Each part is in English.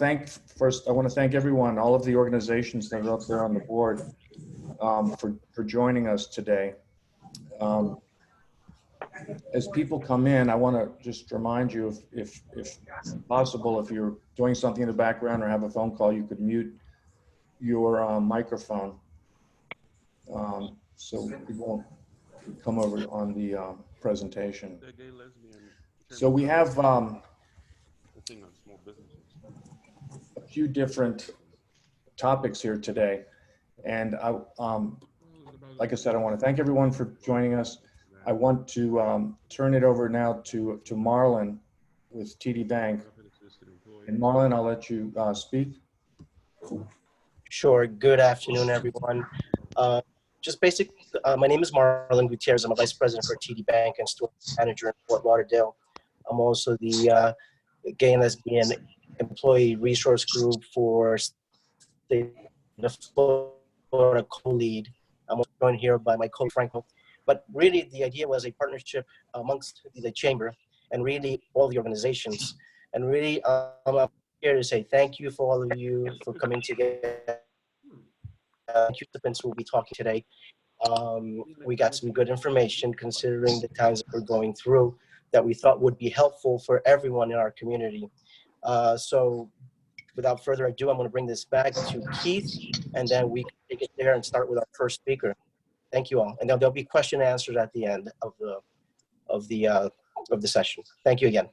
I want to thank everyone, all of the organizations that are up there on the board, for joining us today. As people come in, I want to just remind you, if possible, if you're doing something in the background or have a phone call, you could mute your microphone, so we won't come over on the presentation. So we have a few different topics here today, and like I said, I want to thank everyone for joining us. I want to turn it over now to Marlon with TD Bank. And Marlon, I'll let you speak. Sure. Good afternoon, everyone. My name is Marlon Gutierrez. I'm a vice president for TD Bank and store manager in Fort Lauderdale. I'm also the gay and lesbian employee resource group for the Florida co-lead. I'm joined here by my colleague Franco. But really, the idea was a partnership amongst the chamber and really all the organizations. And really, I'm here to say thank you for all of you for coming together. Participants will be talking today. We got some good information considering the times that we're going through that we thought would be helpful for everyone in our community. So without further ado, I'm going to bring this back to Keith, and then we can take it there and start with our first speaker. Thank you all, and there'll be question and answers at the end of the session. Thank you again.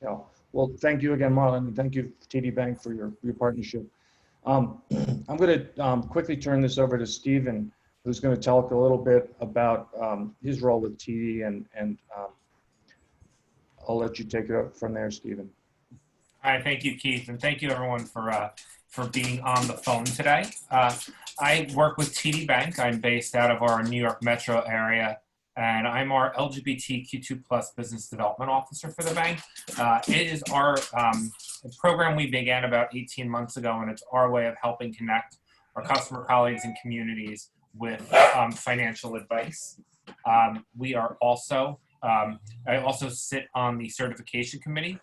Yeah. Well, thank you again, Marlon, and thank you, TD Bank, for your partnership. I'm going to quickly turn this over to Stephen, who's going to talk a little bit about his role with TD, and I'll let you take it up from there, Stephen. All right, thank you, Keith, and thank you, everyone, for being on the phone today. I work with TD Bank. I'm based out of our New York metro area, and I'm our LGBTQ2+ business development officer for the bank. It is our program we began about 18 months ago, and it's our way of helping connect our customer colleagues and communities with financial advice. We are also, I also sit on the certification committee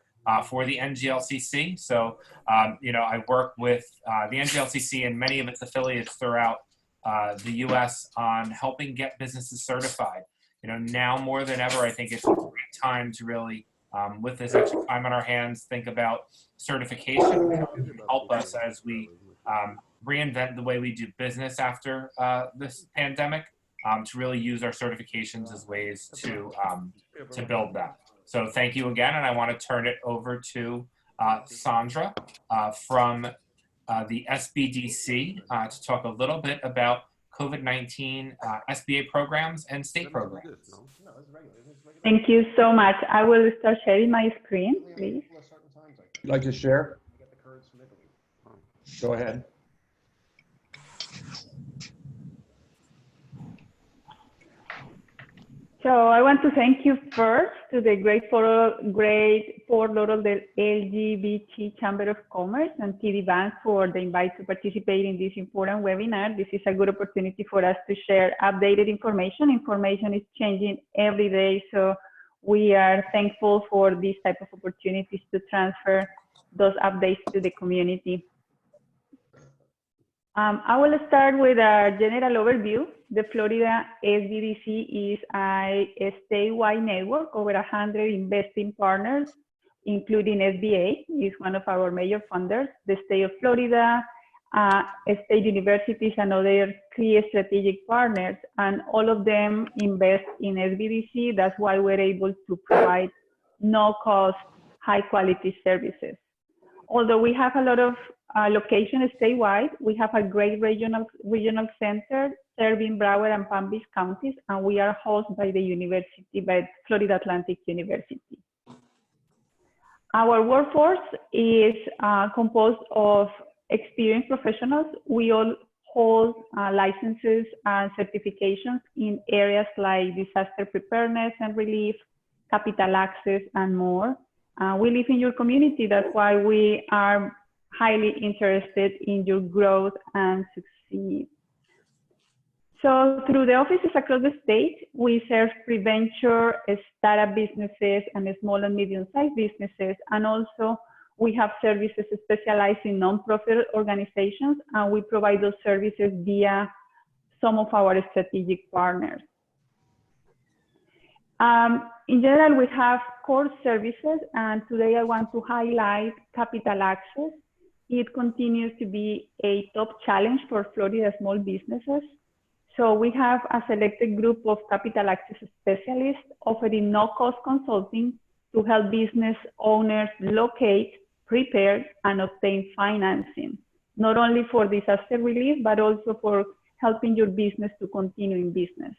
for the NGLCC. So, I work with the NGLCC and many of its affiliates throughout the U.S. on helping get businesses certified. Now more than ever, I think it's a great time to really, with this extra time on our hands, think about certification and how it can help us as we reinvent the way we do business after this pandemic, to really use our certifications as ways to build that. So thank you again, and I want to turn it over to Sandra from the SBDC to talk a little bit about COVID-19 SBA programs and state programs. Thank you so much. I will start sharing my screen, please. You'd like to share? Go ahead. So I want to thank you first to the great Fort Lauderdale LGBT Chamber of Commerce and TD Bank for the invite to participate in this important webinar. This is a good opportunity for us to share updated information. Information is changing every day, so we are thankful for these type of opportunities to transfer those updates to the community. I will start with a general overview. The Florida SBDC is a statewide network, over 100 investing partners, including SBA, is one of our major funders, the state of Florida, state universities, and other key strategic partners, and all of them invest in SBDC. That's why we're able to provide no-cost, high-quality services. Although we have a lot of locations statewide, we have a great regional center serving Broward and Palm Beach counties, and we are hosted by Florida Atlantic University. Our workforce is composed of experienced professionals. We all hold licenses and certifications in areas like disaster preparedness and relief, capital access, and more. We live in your community. That's why we are highly interested in your growth and succeed. So through the offices across the state, we serve pre-venture, startup businesses, and small and medium-sized businesses. And also We have services specialized in nonprofit organizations, and we provide those services via some of our strategic partners. In general, we have core services, and today I want to highlight capital access. It continues to be a top challenge for Florida small businesses. So we have a selected group of capital access specialists offering no-cost consulting to help business owners locate, prepare, and obtain financing, not only for disaster relief, but also for helping your business to continue in business.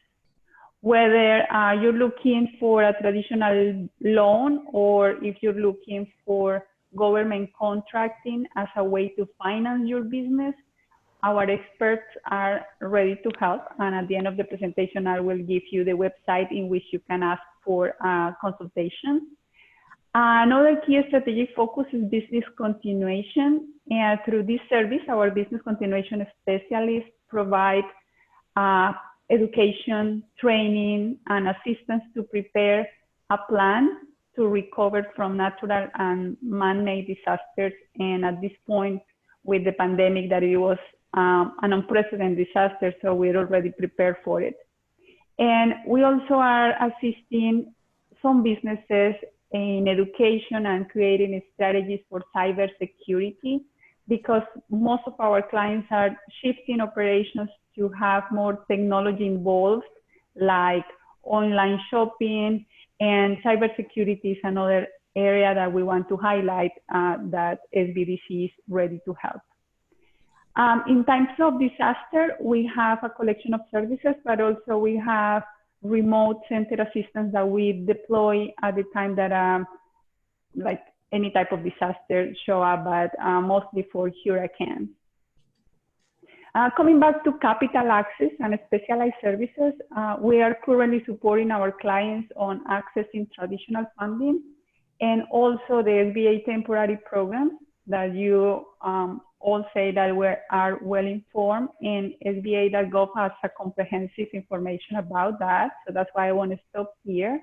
Whether you're looking for a traditional loan or if you're looking for government contracting as a way to finance your business, our experts are ready to help. And at the end of the presentation, I will give you the website in which you can ask for consultation. Another key strategic focus is business continuation. And through this service, our business continuation specialists provide education, training, and assistance to prepare a plan to recover from natural and man-made disasters. And at this point, with the pandemic, that it was an unprecedented disaster, so we're already prepared for it. And we also are assisting some businesses in education and creating strategies for cybersecurity, because most of our clients are shifting operations to have more technology involved, like online shopping, and cybersecurity is another area that we want to highlight that SBDC is ready to help. In times of disaster, we have a collection of services, but also we have remote center assistance that we deploy at the time that like any type of disaster show up, but mostly for hurricanes. Coming back to capital access and specialized services, we are currently supporting our clients on accessing traditional funding and also the SBA temporary programs that you all say that we are well informed, and SBA.gov has a comprehensive information about that. So that's why I want to stop here.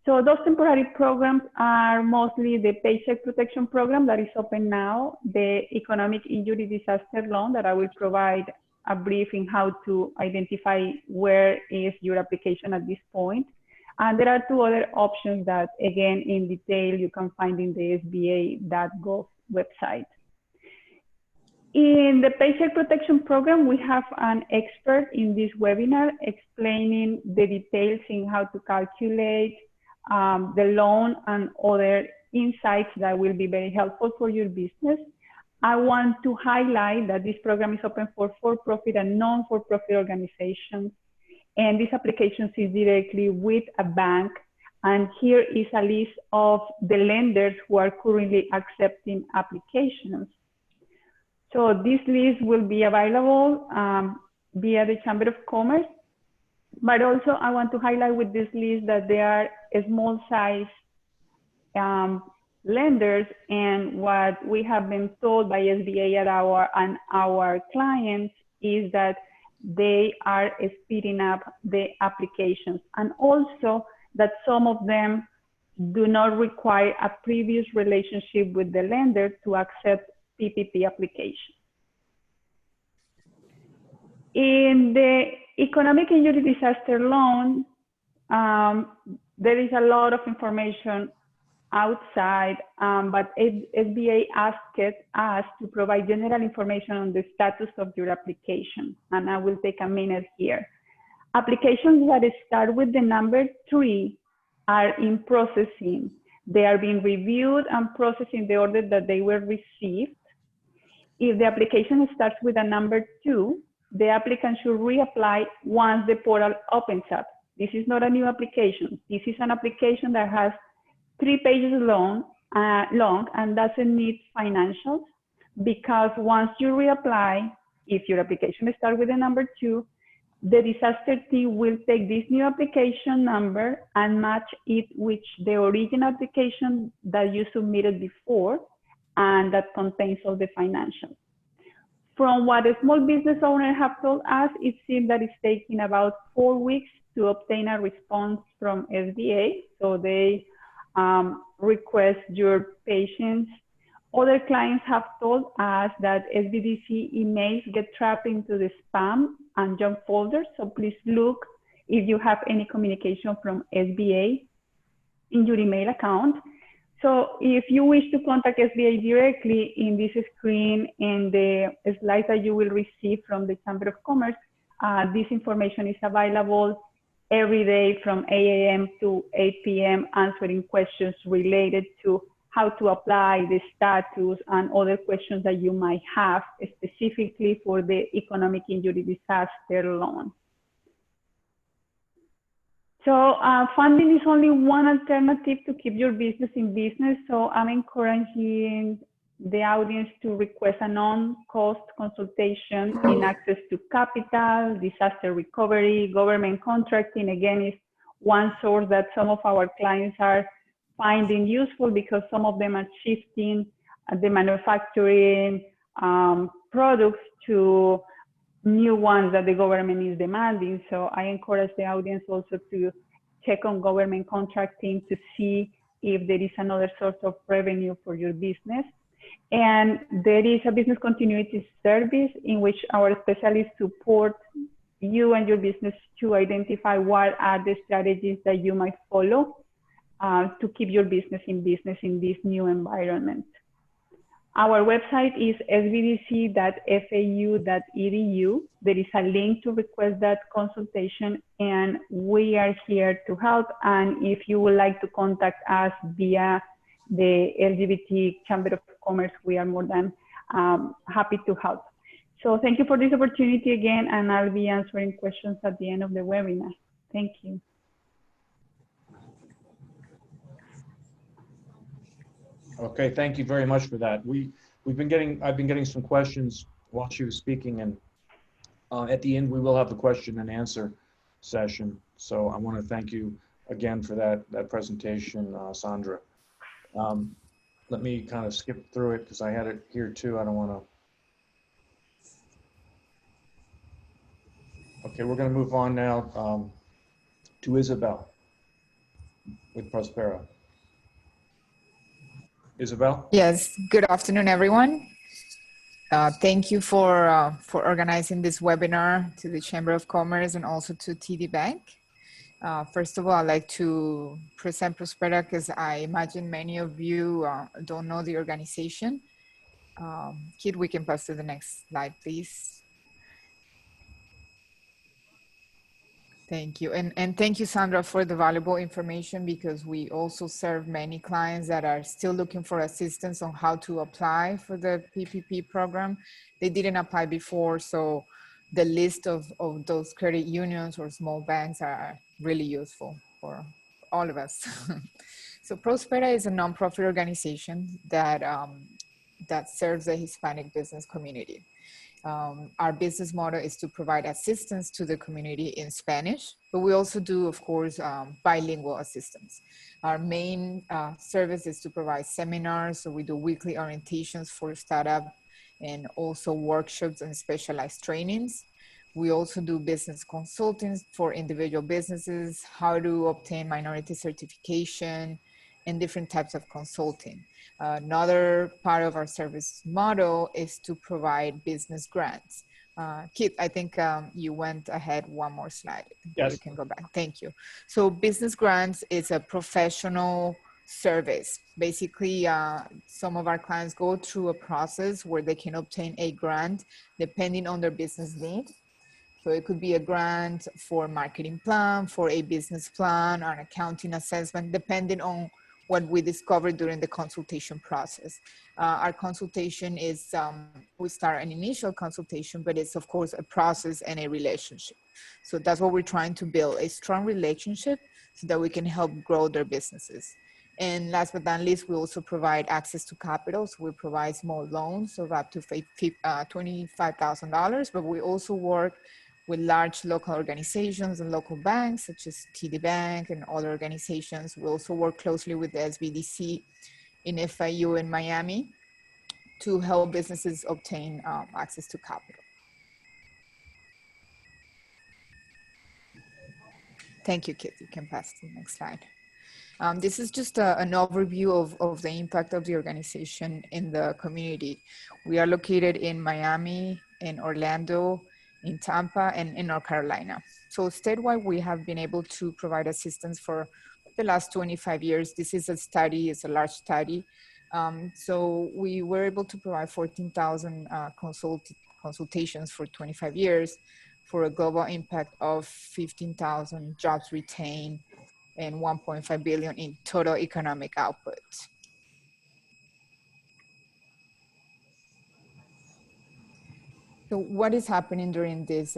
So those temporary programs are mostly the Paycheck Protection Program that is open now, the Economic Injury Disaster Loan that I will provide a briefing how to identify where is your application at this point. And there are two other options that, again, in detail, you can find in the SBA.gov website. In the Paycheck Protection Program, we have an expert in this webinar explaining the details in how to calculate the loan and other insights that will be very helpful for your business. I want to highlight that this program is open for for-profit and non-for-profit organizations, and this application is directly with a bank. And here is a list of the lenders who are currently accepting applications. So this list will be available via the Chamber of Commerce. But also I want to highlight with this list that there are small size lenders, and what we have been told by SBA and our clients is that they are speeding up the applications, and also that some of them do not require a previous relationship with the lender to accept PPP applications. In the Economic Injury Disaster Loan, there is a lot of information outside, but SBA asked us to provide general information on the status of your application, and I will take a minute here. Applications that start with the number 3 are in processing. They are being reviewed and processed in the order that they were received. If the application starts with a number 2, the applicant should reapply once the portal opens up. This is not a new application. This is an application that has 3 pages long and doesn't need financials, because once you reapply, if your application starts with a number 2, the disaster team will take this new application number and match it with the original application that you submitted before and that contains all the financials. From what a small business owner have told us, it seems that it's taking about 4 weeks to obtain a response from SBA. So they request your patience Other clients have told us that SBDC emails get trapped into the spam and junk folders, so please look if you have any communication from SBA in your email account. So if you wish to contact SBA directly, in this screen and the slides that you will receive from the Chamber of Commerce, this information is available every day from 8 a.m. to 8 p.m. answering questions related to how to apply the status and other questions that you might have specifically for the economic injury disaster loan. So funding is only one alternative to keep your business in business. So I'm encouraging the audience to request a non-cost consultation in access to capital, disaster recovery, government contracting. Again, is one source that some of our clients are finding useful because some of them are shifting the manufacturing products to new ones that the government is demanding. So I encourage the audience also to check on government contracting to see if there is another source of revenue for your business. And there is a business continuity service in which our specialists support you and your business to identify what are the strategies that you might follow to keep your business in this new environment. Our website is sbdc.fau.edu. There is a link to request that consultation, and we are here to help. And if you would like to contact us via the LGBT Chamber of Commerce, we are more than happy to help. So thank you for this opportunity again, and I'll be answering questions at the end of the webinar. Thank you. Okay, thank you very much for that. I've been getting some questions while she was speaking, and at the end we will have the question and answer session. So I want to thank you again for that presentation, Sandra. Let me kind of skip through it because I had it here too. I don't want to. Okay, we're going to move on now to Isabel with Prospera. Isabel? Yes, good afternoon, everyone. Thank you for organizing this webinar, to the Chamber of Commerce and also to TD Bank. First of all, I'd like to present Prospera because I imagine many of you don't know the organization. Kit, we can pass to the next slide, please. Thank you. And thank you, Sandra, for the valuable information, because we also serve many clients that are still looking for assistance on how to apply for the PPP program. They didn't apply before, so the list of those credit unions or small banks are really useful for all of us. So Prospera is a nonprofit organization that, that serves the Hispanic business community. Our business model is to provide assistance to the community in Spanish, but we also do, of course, bilingual assistance. Our main service is to provide seminars, so we do weekly orientations for startup and also workshops and specialized trainings. We also do business consulting for individual businesses, how to obtain minority certification, and different types of consulting. Another part of our service model is to provide business grants. Kit, I think you went ahead one more slide. Yes. You can go back. Thank you. So business grants is a professional service. Basically, some of our clients go through a process where they can obtain a grant depending on their business need. So it could be a grant for marketing plan, for a business plan, or an accounting assessment, depending on what we discovered during the consultation process. Our consultation is, we start an initial consultation, but it's of course a process and a relationship. So that's what we're trying to build, a strong relationship so that we can help grow their businesses. And last but not least, we also provide access to capital. So we provide small loans of up to $25,000, but we also work with large local organizations and local banks, such as TD Bank and other organizations. We also work closely with the SBDC in FIU in Miami to help businesses obtain access to capital. Thank you, Kit. You can pass to the next slide. This is just an overview of the impact of the organization in the community. We are located in Miami, in Orlando, in Tampa, and in North Carolina. So statewide, we have been able to provide assistance for the last 25 years. This is a study, it's a large study. So we were able to provide 14,000 consultations for 25 years for a global impact of 15,000 jobs retained and 1.5 billion in total economic output. So what is happening during this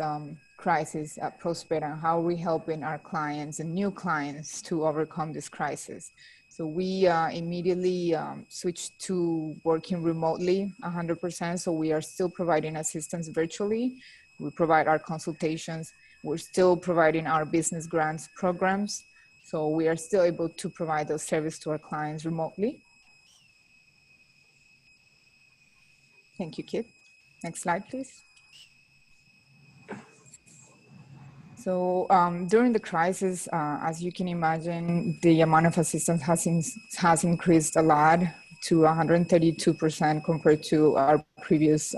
crisis at Prospera, and how are we helping our clients and new clients to overcome this crisis? So we immediately switched to working remotely 100%. So we are still providing assistance virtually. We provide our consultations. We're still providing our business grants programs. So we are still able to provide those services to our clients remotely. Thank you, Kit. Next slide, please. So during the crisis, as you can imagine, the amount of assistance has increased a lot to 132% compared to our previous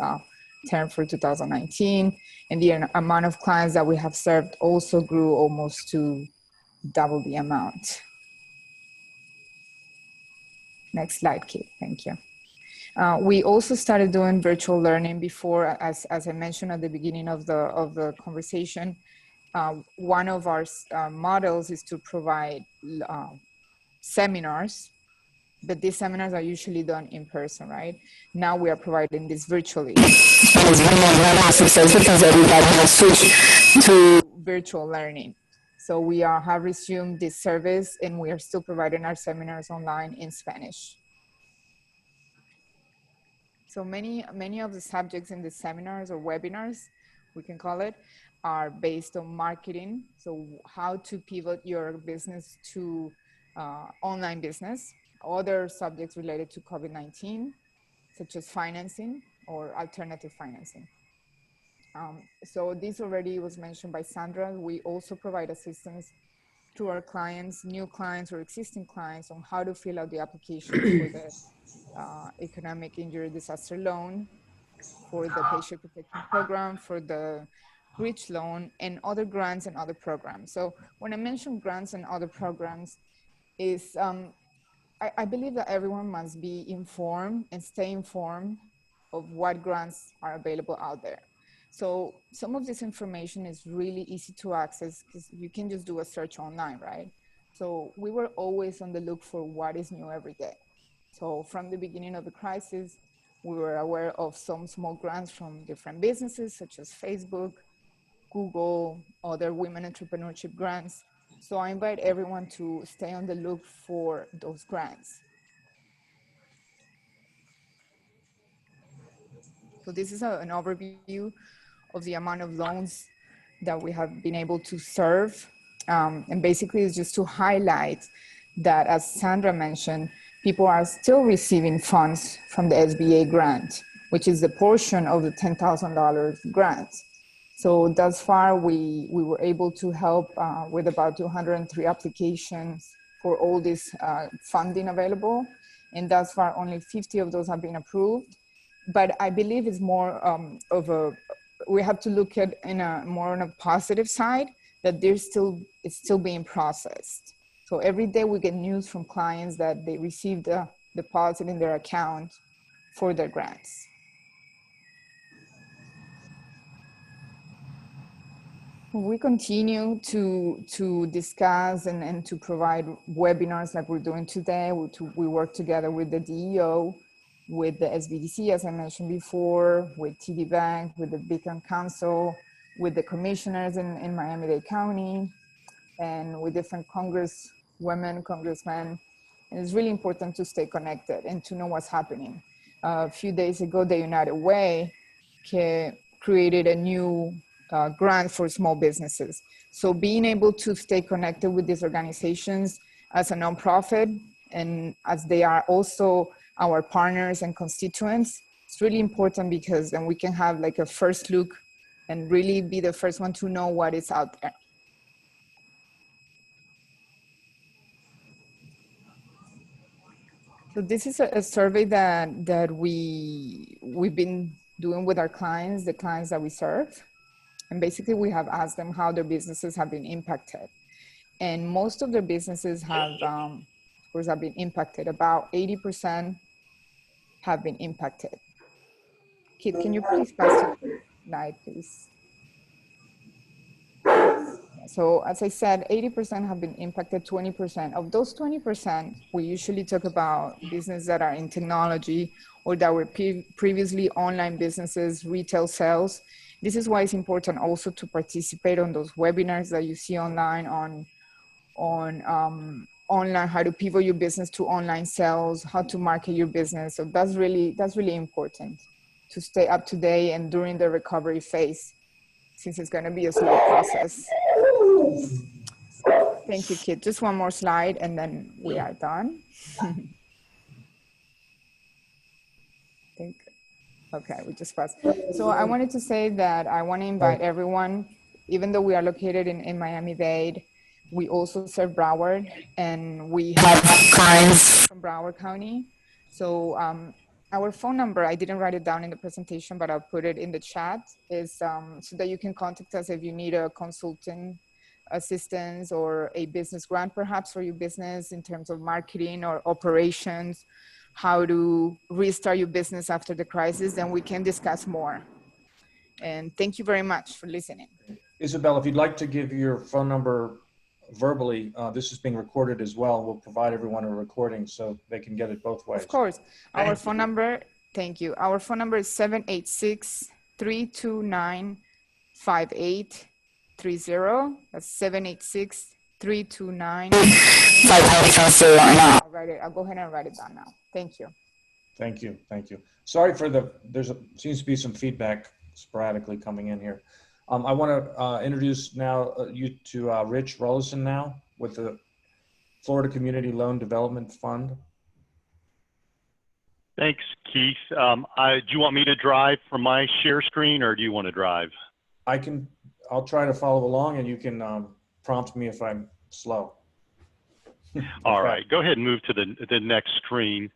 term for 2019. And the amount of clients that we have served also grew almost to double the amount. Next slide, Kate. Thank you. We also started doing virtual learning before, as I mentioned at the beginning of the conversation. One of our models is to provide seminars, but these seminars are usually done in person, right? Now we are providing this virtually. Everybody has switched to virtual learning. So we have resumed this service, and we are still providing our seminars online in Spanish. So many of the subjects in the seminars or webinars, we can call it, are based on marketing. So how to pivot your business to online business. Other subjects related to COVID-19, such as financing or alternative financing. So this already was mentioned by Sandra. We also provide assistance to our clients, new clients or existing clients, on how to fill out the application for the economic injury disaster loan, for the Paycheck Protection Program, for the bridge loan, and other grants and other programs. So when I mention grants and other programs, is I believe that everyone must be informed and stay informed of what grants are available out there. So some of this information is really easy to access because you can just do a search online, right? So we were always on the look for what is new every day. So from the beginning of the crisis, we were aware of some small grants from different businesses such as Facebook, Google, other women entrepreneurship grants. So I invite everyone to stay on the look for those grants. So this is an overview of the amount of loans that we have been able to serve. And basically it's just to highlight that, as Sandra mentioned, people are still receiving funds from the SBA grant, which is the portion of the $10,000 grant. So thus far, we were able to help with about 203 applications for all this funding available. And thus far, only 50 of those have been approved. But I believe it's more we have to look at more on a positive side, that it's still being processed. So every day we get news from clients that they received a deposit in their account for their grants. We continue to discuss and to provide webinars like we're doing today. We work together with the DEO, with the SBDC, as I mentioned before, with TD Bank, with the Beacon Council, with the commissioners in Miami-Dade County, and with different congresswomen, congressmen. And it's really important to stay connected and to know what's happening. A few days ago, the United Way created a new grant for small businesses. So being able to stay connected with these organizations as a nonprofit, and as they are also our partners and constituents, it's really important, because then we can have like a first look and really be the first one to know what is out there. So this is a survey that we've been doing with our clients, the clients that we serve. And basically we have asked them how their businesses have been impacted. And most of their businesses have, of course, have been impacted. About 80% have been impacted. Kit, can you please pass the slide, please? So as I said, 80% have been impacted, 20%. Of those 20%, we usually talk about businesses that are in technology or that were previously online businesses, retail sales. This is why it's important also to participate on those webinars that you see online on online, how to pivot your business to online sales, how to market your business. So that's really important to stay up to date and during the recovery phase, since it's going to be a slow process. Thank you, Kit. Just one more slide and then we are done. Okay, we just passed. So I wanted to say that I want to invite everyone, even though we are located in Miami-Dade, we also serve Broward, and we have clients from Broward County. So our phone number, I didn't write it down in the presentation, but I'll put it in the chat, is so that you can contact us if you need a consulting assistance or a business grant, perhaps, for your business in terms of marketing or operations, how to restart your business after the crisis, then we can discuss more. And thank you very much for listening. Isabel, if you'd like to give your phone number verbally, this is being recorded as well. We'll provide everyone a recording so they can get it both ways. Of course. Our phone number, thank you. Our phone number is 786-329-5830. That's 786-329-5830. I'll go ahead and write it down now. Thank you. Thank you. Thank you. Sorry for seems to be some feedback sporadically coming in here. I want to introduce now you to Rich Rollison now with the Florida Community Loan Development Fund. Thanks, Keith. Do you want me to drive from my share screen, or do you want to drive? I'll try to follow along, and you can prompt me if I'm slow. All right, go ahead and move to the next screen.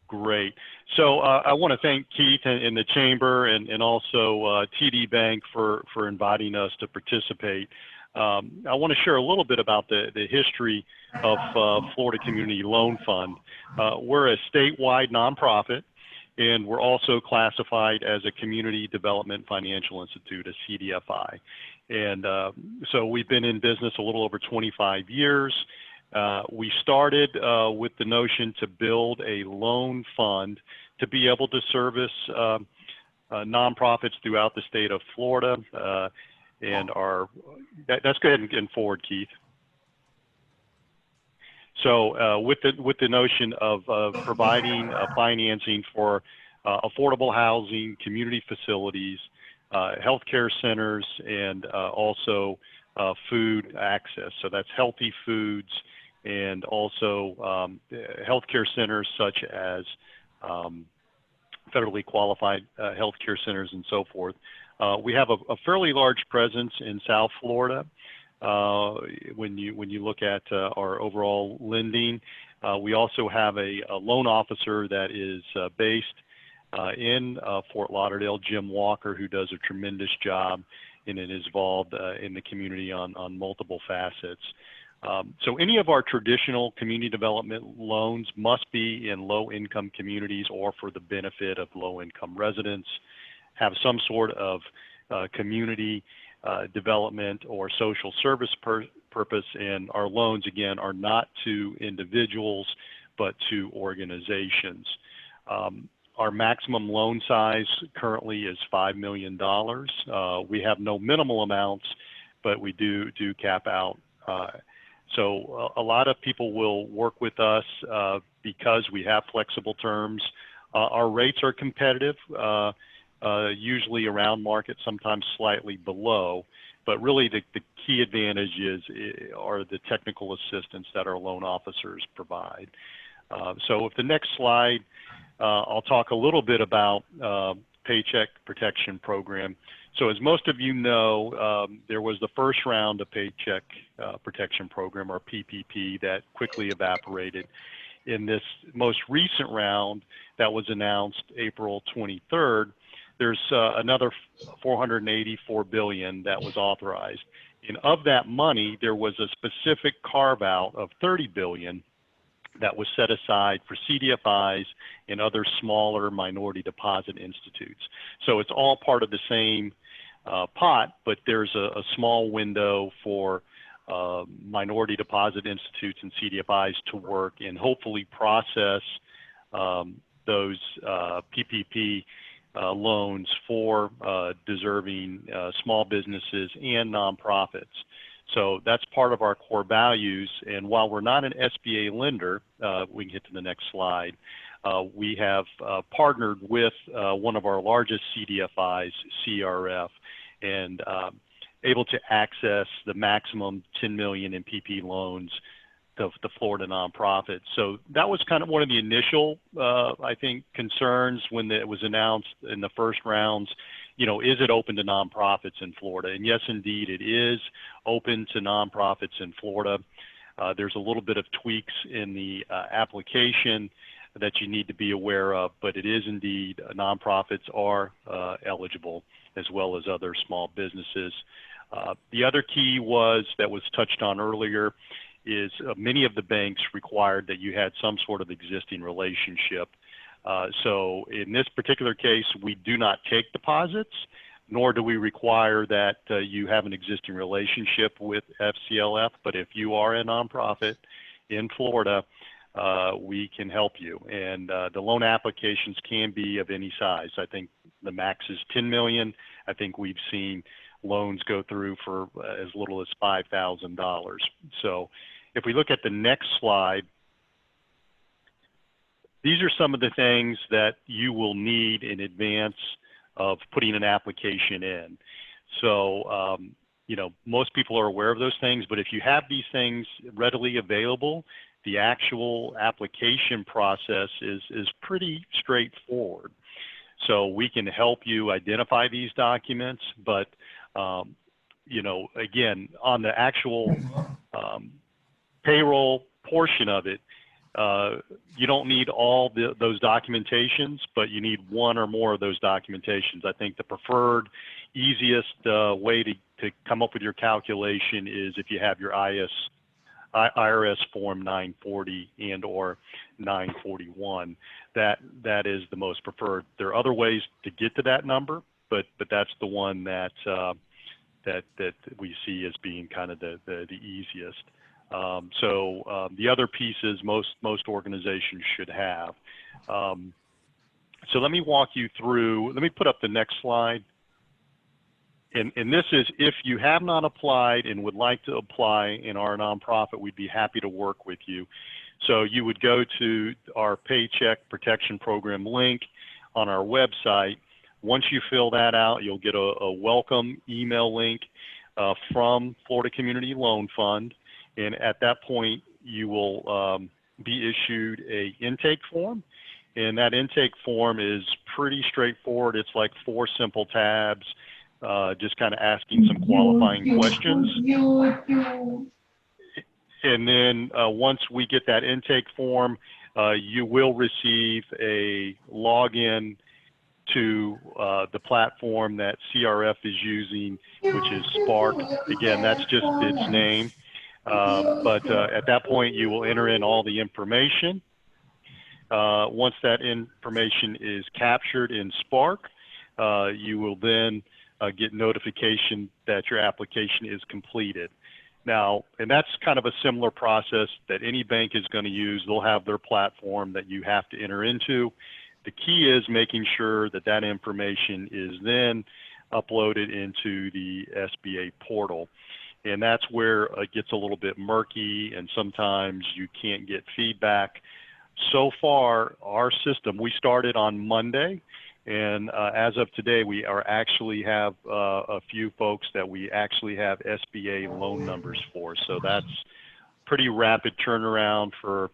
Great. So I want to thank Keith and the Chamber and also TD Bank for inviting us to participate. I want to share a little bit about the history of Florida Community Loan Fund. We're a statewide nonprofit, and we're also classified as a Community Development Financial Institute, a CDFI. And so we've been in business a little over 25 years. We started with the notion to build a loan fund to be able to service nonprofits throughout the state of Florida. Let's go ahead and forward, Keith. So with the notion of providing financing for affordable housing, community facilities, healthcare centers, and also food access. So that's healthy foods, and also healthcare centers such as federally qualified healthcare centers and so forth. We have a fairly large presence in South Florida. When you look at our overall lending, we also have a loan officer that is based in Fort Lauderdale, Jim Walker, who does a tremendous job and is involved in the community on multiple facets. So any of our traditional community development loans must be in low-income communities or for the benefit of low-income residents, have some sort of community development or social service purpose, and our loans, again, are not to individuals, but to organizations. Our maximum loan size currently is $5 million. We have no minimal amounts, but we do cap out. So a lot of people will work with us because we have flexible terms. Our rates are competitive, usually around market, sometimes slightly below. But really the key advantages are the technical assistance that our loan officers provide. So with the next slide, I'll talk a little bit about Paycheck Protection Program. So as most of you know, there was the first round of Paycheck Protection Program, or PPP, that quickly evaporated. in this most recent round that was announced April 23rd, there's another $484 billion that was authorized. And of that money, there was a specific carve out of $30 billion that was set aside for CDFIs and other smaller minority deposit institutes. So it's all part of the same pot, but there's a small window for minority deposit institutes and CDFIs to work and hopefully process those PPP loans for deserving small businesses and nonprofits. So that's part of our core values. And while we're not an SBA lender, we can get to the next slide, we have partnered with one of our largest CDFIs, CRF, and able to access the maximum 10 million in PP loans to Florida nonprofits. So that was kind of one of the initial, I think, concerns when it was announced in the first rounds. You know, is it open to nonprofits in Florida? And yes, indeed, it is open to nonprofits in Florida. There's a little bit of tweaks in the application that you need to be aware of, but it is indeed, nonprofits are eligible, as well as other small businesses. The other key that was touched on earlier is many of the banks required that you had some sort of existing relationship. So in this particular case, we do not take deposits, nor do we require that you have an existing relationship with FCLF. But if you are a nonprofit in Florida, we can help you. And the loan applications can be of any size. I think the max is 10 million. I think we've seen loans go through for as little as $5,000. So if we look at the next slide, these are some of the things that you will need in advance of putting an application in. So, you know, most people are aware of those things, but if you have these things readily available, the actual application process is pretty straightforward. So we can help you identify these documents, but, you know, again, on the actual payroll portion of it, you don't need all those documentations, but you need one or more of those documentations. I think the preferred, easiest way to come up with your calculation is if you have your IRS Form 940 and or 941. That is the most preferred. There are other ways to get to that number, but that's the one that that we see as being kind of the easiest. So the other pieces most organizations should have. So let me walk you through, let me put up the next slide. And this is if you have not applied and would like to apply in our nonprofit, we'd be happy to work with you. So you would go to our Paycheck Protection Program link on our website. Once you fill that out, you'll get a welcome email link from Florida Community Loan Fund. And at that point, you will be issued a intake form. And that intake form is pretty straightforward. It's like 4 simple tabs, just kind of asking some qualifying questions. And then once we get that intake form, you will receive a login to the platform that CRF is using, which is Spark. Again, that's just its name. But at that point, you will enter in all the information. Once that information is captured in Spark, you will then get notification that your application is completed. Now, and that's kind of a similar process that any bank is going to use. They'll have their platform that you have to enter into. The key is making sure that that information is then uploaded into the SBA portal. And that's where it gets a little bit murky and sometimes you can't get feedback. So far, our system, we started on Monday, and as of today, we actually have a few folks that we actually have SBA loan numbers for. So that's pretty rapid turnaround for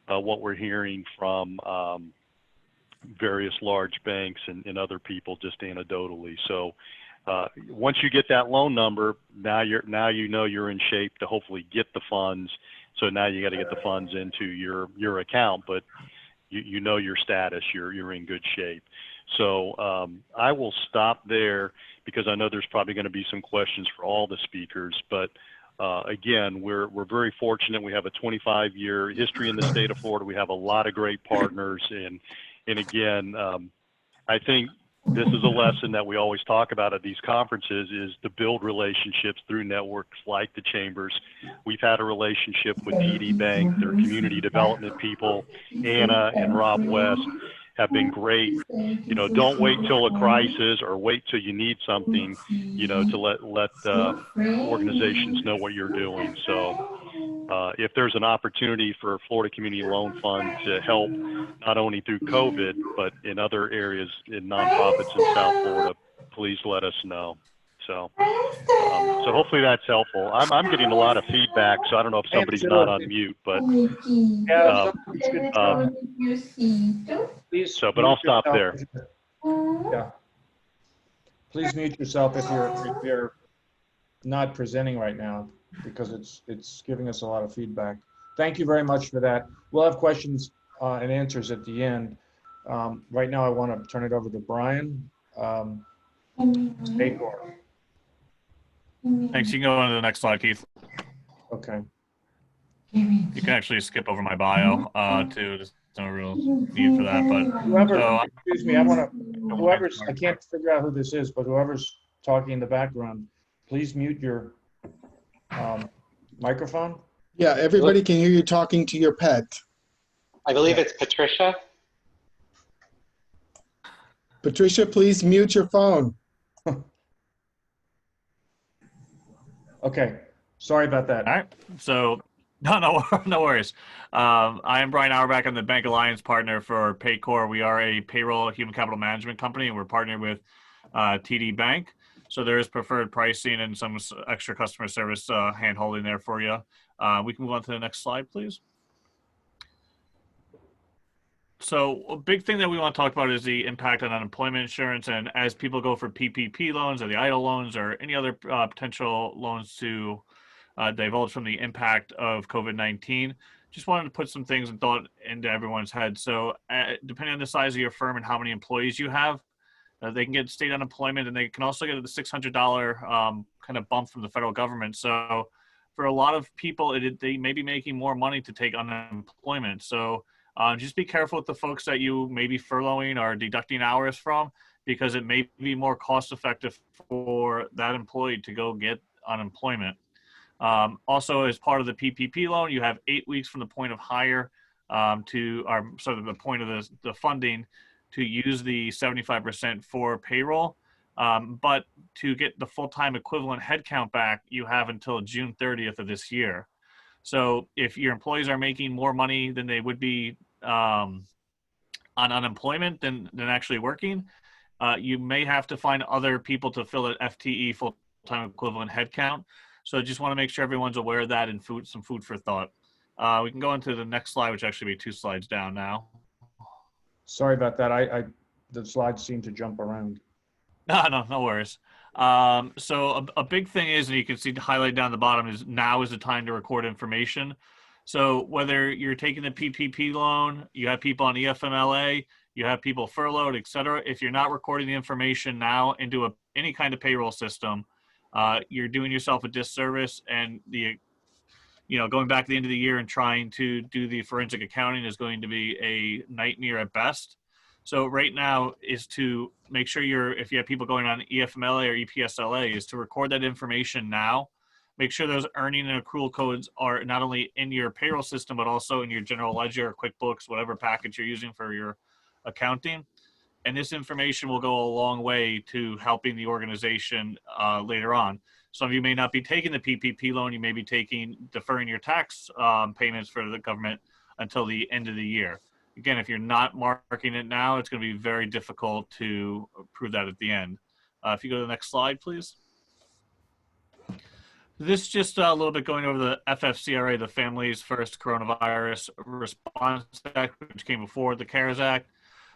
what we're hearing from various large banks and other people just anecdotally. So once you get that loan number, now you know you're in shape to hopefully get the funds So now you got to get the funds into your account, but you know your status, you're in good shape. So I will stop there because I know there's probably going to be some questions for all the speakers, but again, we're very fortunate. We have a 25-year history in the state of Florida. We have a lot of great partners, and again, I think this is a lesson that we always talk about at these conferences, is to build relationships through networks like the chambers. We've had a relationship with TD Bank, their community development people. Anna and Rob West have been great. You know, don't wait till a crisis or wait till you need something, you know, to let organizations know what you're doing. So if there's an opportunity for Florida Community Loan Fund to help, not only through COVID, but in other areas in nonprofits in South Florida, please let us know. So hopefully that's helpful. I'm getting a lot of feedback, so I don't know if somebody's not on mute, but Yeah, it's good. Please. so, but I'll stop there. Yeah. Please mute yourself if you're not presenting right now, because it's giving us a lot of feedback. Thank you very much for that. We'll have questions and answers at the end. Right now, I want to turn it over to Brian. Paycor. Thanks. You can go on to the next slide, Keith. Okay. You can actually skip over my bio too. There's no real need for that. But Whoever, excuse me, I can't figure out who this is, but whoever's talking in the background, please mute your microphone. Yeah, everybody can hear you talking to your pet. I believe it's Patricia. Patricia, please mute your phone. Okay, sorry about that. all right. So no worries. I am Brian Auberach. I'm the Bank Alliance Partner for Paycor. We are a payroll human capital management company, and we're partnered with TD Bank. So there is preferred pricing and some extra customer service hand-holding there for you. We can move on to the next slide, please. So a big thing that we want to talk about is the impact on unemployment insurance. And as people go for PPP loans or the EIDL loans or any other potential loans to divulge from the impact of COVID-19, just wanted to put some things and thought into everyone's head. So depending on the size of your firm and how many employees you have, they can get state unemployment, and they can also get the $600 kind of bump from the federal government. So for a lot of people, they may be making more money to take unemployment. So just be careful with the folks that you may be furloughing or deducting hours from, because it may be more cost effective for that employee to go get unemployment. Also, as part of the PPP loan, you have 8 weeks from the point of hire to sort of the point of the funding to use the 75% for payroll. But to get the full-time equivalent headcount back, you have until June 30th of this year. So if your employees are making more money than they would be on unemployment than actually working, you may have to find other people to fill an FTE full-time equivalent headcount. So just want to make sure everyone's aware of that and some food for thought. We can go into the next slide, which actually be 2 slides down now. Sorry about that. The slides seem to jump around. No worries. So a big thing is, and you can see highlighted down the bottom, is now is the time to record information. So whether you're taking the PPP loan, you have people on EFMLA, you have people furloughed, et cetera. If you're not recording the information now into any kind of payroll system, you're doing yourself a disservice, and going back to the end of the year and trying to do the forensic accounting is going to be a nightmare at best. So right now is to make sure if you have people going on EFMLA or EPSLA, is to record that information now. Make sure those earning and accrual codes are not only in your payroll system, but also in your general ledger or QuickBooks, whatever package you're using for your accounting. And this information will go a long way to helping the organization later on. Some of you may not be taking the PPP loan. You may be deferring your tax payments for the government until the end of the year. Again, if you're not marking it now, it's going to be very difficult to prove that at the end. If you go to the next slide, please. This is just a little bit going over the FFCRA, the Families First Coronavirus Response Act, which came before the CARES Act.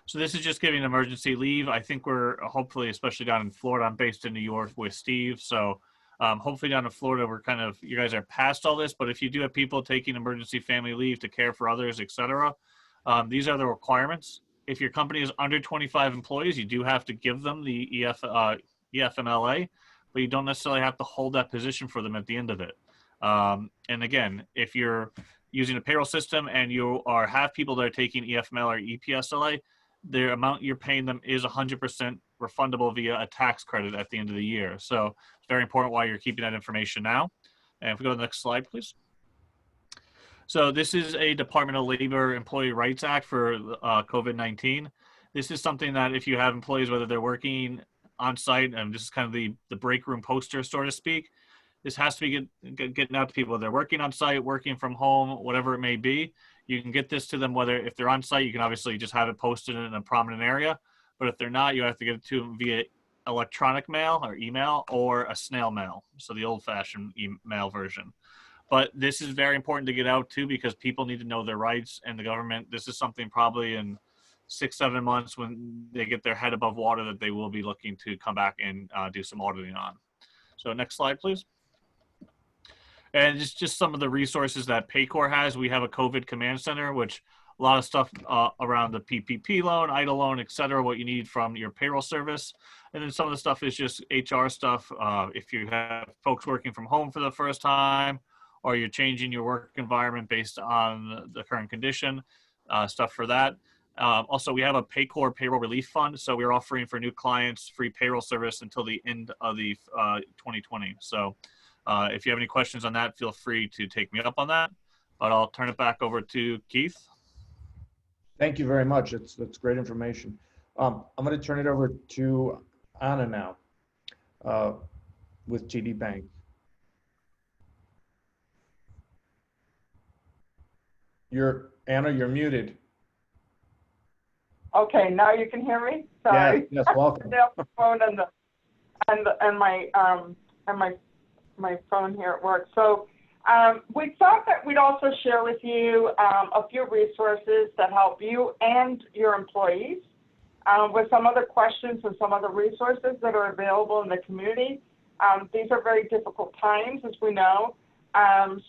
So this is just giving emergency leave. I think we're hopefully, especially down in Florida, I'm based in New York with Steve. So Hopefully down in Florida, you guys are past all this, but if you do have people taking emergency family leave to care for others, etc., these are the requirements. If your company is under 25 employees, you do have to give them the EFMLA, but you don't necessarily have to hold that position for them at the end of it. And again, if you're using a payroll system and you have people that are taking EFML or EPSLA, the amount you're paying them is 100% refundable via a tax credit at the end of the year. So it's very important why you're keeping that information now. And if we go to the next slide, please. So this is a Department of Labor Employee Rights Act for COVID-19. This is something that if you have employees, whether they're working on site, and this is kind of the break room poster, so to speak, this has to be getting out to people. They're working on site, working from home, whatever it may be. You can get this to them, whether if they're on site, you can obviously just have it posted in a prominent area. But if they're not, you have to get it to them via electronic mail or email or a snail mail. So the old-fashioned email version. But this is very important to get out too, because people need to know their rights, and the government, this is something probably in 6-7 months when they get their head above water that they will be looking to come back and do some auditing on. So next slide, please. And just some of the resources that Paycor has. We have a COVID command center, which a lot of stuff around the PPP loan, EIDL loan, et cetera, what you need from your payroll service. And then some of the stuff is just HR stuff. If you have folks working from home for the first time, or you're changing your work environment based on the current condition, stuff for that. Also, we have a Paycor payroll relief fund. So we're offering for new clients free payroll service until the end of the 2020. So if you have any questions on that, feel free to take me up on that, but I'll turn it back over to Keith. Thank you very much. That's great information. I'm going to turn it over to Anna now with TD Bank. Anna, you're muted. Okay, now you can hear me. Sorry. Yes, welcome. The phone and my phone here at work. So we thought that we'd also share with you a few resources that help you and your employees with some other questions and some other resources that are available in the community. These are very difficult times, as we know.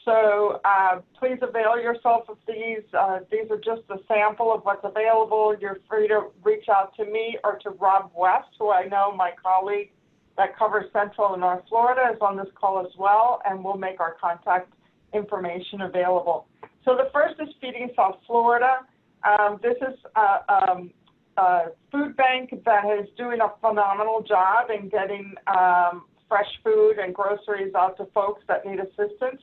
So please avail yourself of these. These are just a sample of what's available. You're free to reach out to me or to Rob West, who I know, my colleague that covers Central and North Florida, is on this call as well, and we'll make our contact information available. So the first is Feeding South Florida. This is a food bank that is doing a phenomenal job in getting fresh food and groceries out to folks that need assistance.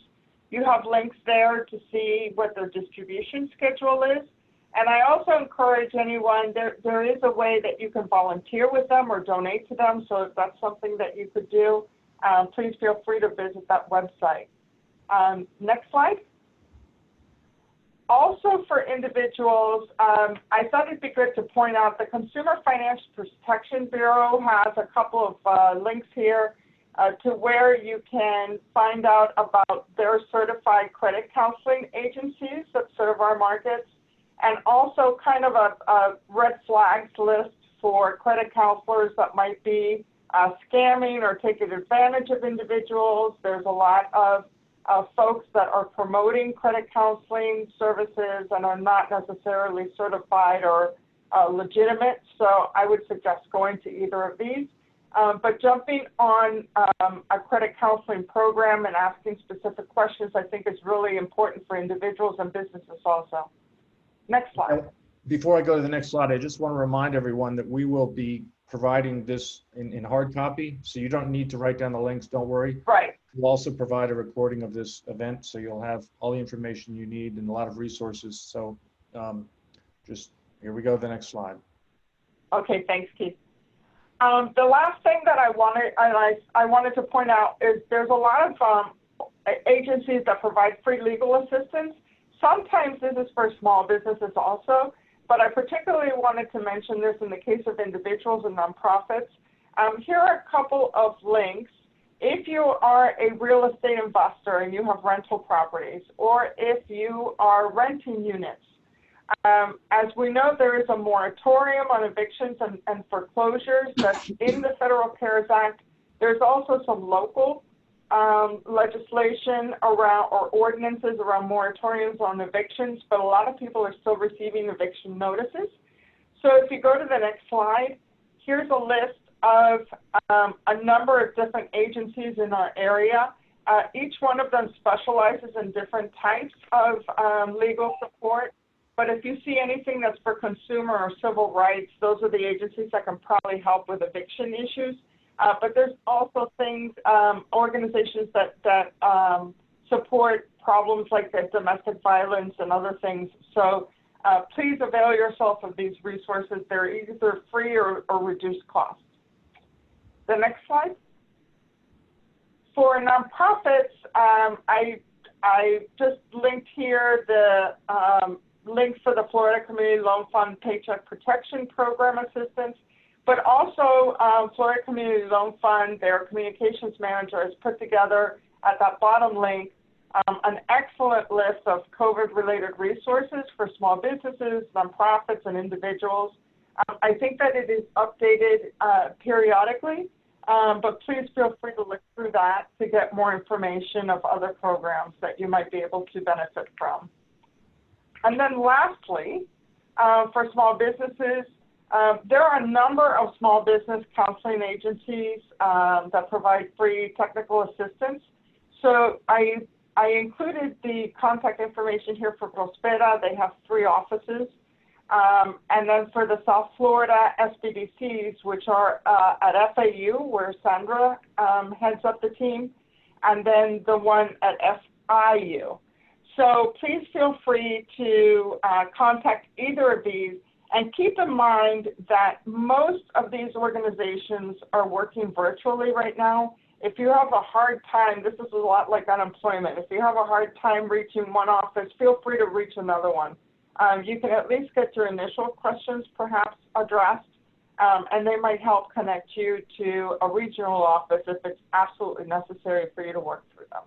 You have links there to see what their distribution schedule is. And I also encourage anyone, there is a way that you can volunteer with them or donate to them. So if that's something that you could do, please feel free to visit that website. Next slide. Also for individuals, I thought it'd be good to point out the Consumer Finance Protection Bureau has a couple of links here to where you can find out about their certified credit counseling agencies that serve our markets, and also kind of a red flags list for credit counselors that might be scamming or taking advantage of individuals. There's a lot of folks that are promoting credit counseling services and are not necessarily certified or legitimate. So I would suggest going to either of these. But jumping on a credit counseling program and asking specific questions, I think is really important for individuals and businesses also. Next slide. Before I go to the next slide, I just want to remind everyone that we will be providing this in hard copy, so you don't need to write down the links, don't worry. Right. We'll also provide a recording of this event, so you'll have all the information you need and a lot of resources. So just here we go, the next slide. Okay, thanks, Keith. The last thing that I wanted to point out is there's a lot of agencies that provide free legal assistance. Sometimes this is for small businesses also, but I particularly wanted to mention this in the case of individuals and nonprofits. Here are a couple of links. If you are a real estate investor and you have rental properties, or if you are renting units, as we know, there is a moratorium on evictions and foreclosures that's in the Federal CARES Act. There's also some local legislation around or ordinances around moratoriums on evictions, but a lot of people are still receiving eviction notices. So if you go to the next slide, here's a list of a number of different agencies in our area. Each one of them specializes in different types of legal support. But if you see anything that's for consumer or civil rights, those are the agencies that can probably help with eviction issues. But there's also things, organizations that support problems like domestic violence and other things. So please avail yourself of these resources. They're either free or reduced cost. The next slide. For nonprofits, I just linked here the link for the Florida Community Loan Fund Paycheck Protection Program Assistance, but also Florida Community Loan Fund, their communications manager, has put together at that bottom link an excellent list of COVID-related resources for small businesses, nonprofits, and individuals. I think that it is updated periodically, but please feel free to look through that to get more information of other programs that you might be able to benefit from. And then lastly, for small businesses, there are a number of small business counseling agencies that provide free technical assistance. So I included the contact information here for Prospera. They have 3 offices. And then for the South Florida SBDCs, which are at FAU, where Sandra heads up the team, and then the one at FIU. So please feel free to contact either of these, and keep in mind that most of these organizations are working virtually right now. If you have a hard time, this is a lot like unemployment. If you have a hard time reaching one office, feel free to reach another one. You can at least get your initial questions perhaps addressed, and they might help connect you to a regional office if it's absolutely necessary for you to work through them.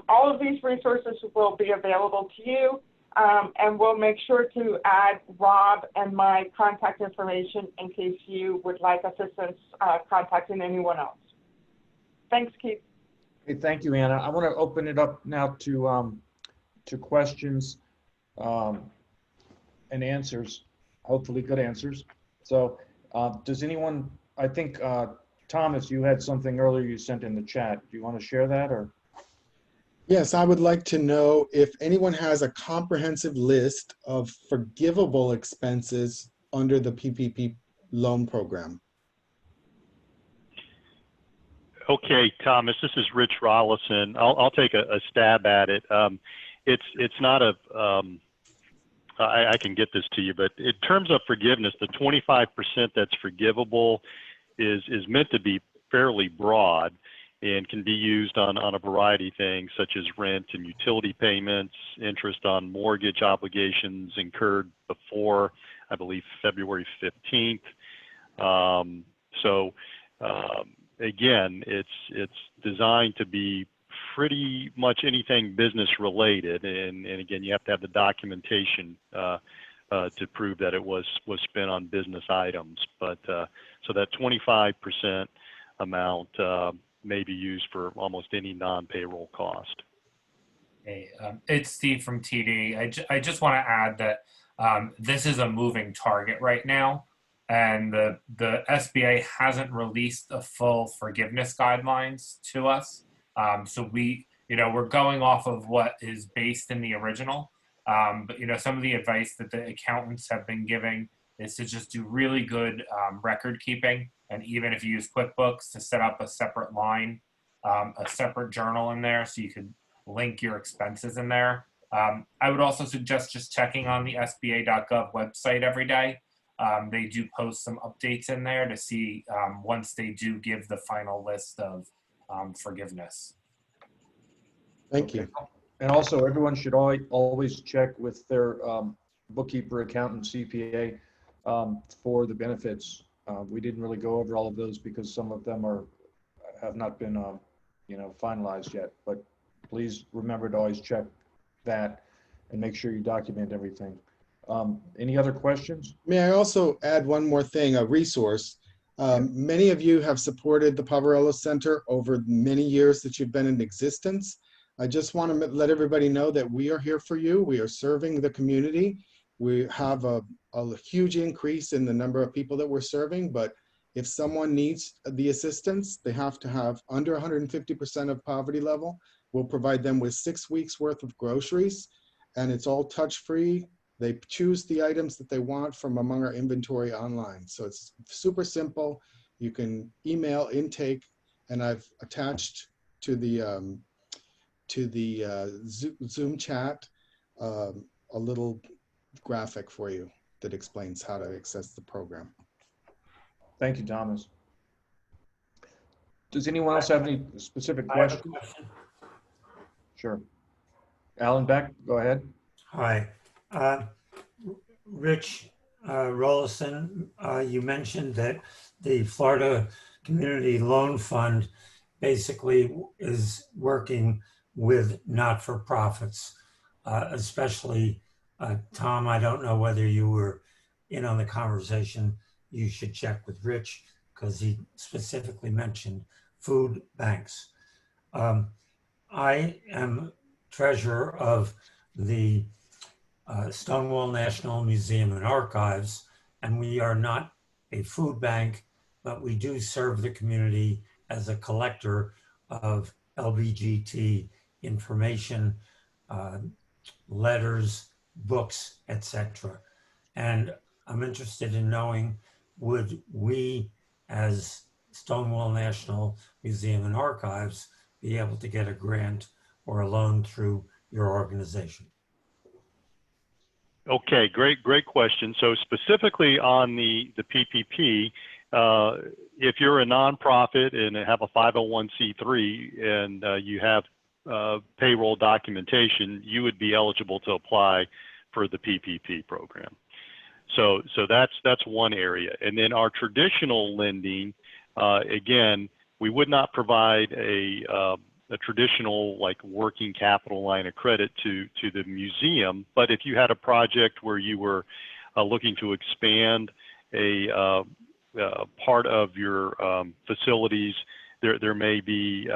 All of these resources will be available to you, and we'll make sure to add Rob and my contact information in case you would like assistance contacting anyone else. Thanks, Keith. Hey, thank you, Anna. I want to open it up now to questions and answers, hopefully good answers. So does anyone, I think, Thomas, you had something earlier you sent in the chat. Do you want to share that, or? Yes, I would like to know if anyone has a comprehensive list of forgivable expenses under the PPP loan program. Okay, Thomas, this is Rich Rollison. I'll take a stab at it. It's not a, I can get this to you, but in terms of forgiveness, the 25% that's forgivable is meant to be fairly broad and can be used on a variety of things such as rent and utility payments, interest on mortgage obligations incurred before, I believe, February 15th. Again, it's designed to be pretty much anything business related, and again, you have to have the documentation to prove that it was spent on business items. But so that 25% amount may be used for almost any non-payroll cost. Hey, it's Steve from TD. I just want to add that this is a moving target right now, and the SBA hasn't released a full forgiveness guidelines to us. So we're going off of what is based in the original. But some of the advice that the accountants have been giving is to just do really good record keeping. And even if you use QuickBooks, to set up a separate line, a separate journal in there so you could link your expenses in there. I would also suggest just checking on the SBA.gov website every day. They do post some updates in there to see once they do give the final list of forgiveness. Thank you. And also, everyone should always check with their bookkeeper, accountant, CPA for the benefits. We didn't really go over all of those because some of them have not been finalized yet. But please remember to always check that and make sure you document everything. Any other questions? May I also add one more thing, a resource? Many of you have supported the Poverello Center over many years that you've been in existence. I just want to let everybody know that we are here for you. We are serving the community. We have a huge increase in the number of people that we're serving, but if someone needs the assistance, they have to have under 150% of poverty level. We'll provide them with 6 weeks worth of groceries, and it's all touch-free. They choose the items that they want from among our inventory online. So it's super simple. You can email intake, and I've attached to the Zoom chat a little graphic for you that explains how to access the program. Thank you, Thomas. Does anyone else have any specific questions? Sure. Alan Beck, go ahead. Hi. Rich Rollison, you mentioned that the Florida Community Loan Fund basically is working with not-for-profits, especially Tom, I don't know whether you were in on the conversation. You should check with Rich because he specifically mentioned food banks. I am treasurer of the Stonewall National Museum and Archives, and we are not a food bank, but we do serve the community as a collector of LGBT information, letters, books, etc. And I'm interested in knowing, would we as Stonewall National Museum and Archives be able to get a grant or a loan through your organization? Okay, great question. So specifically on the PPP, if you're a nonprofit and have a 501c3 and you have payroll documentation, you would be eligible to apply for the PPP program. So that's one area. And then our traditional lending, again, we would not provide a traditional like working capital line of credit to the museum. But if you had a project where you were looking to expand a part of your facilities, there may be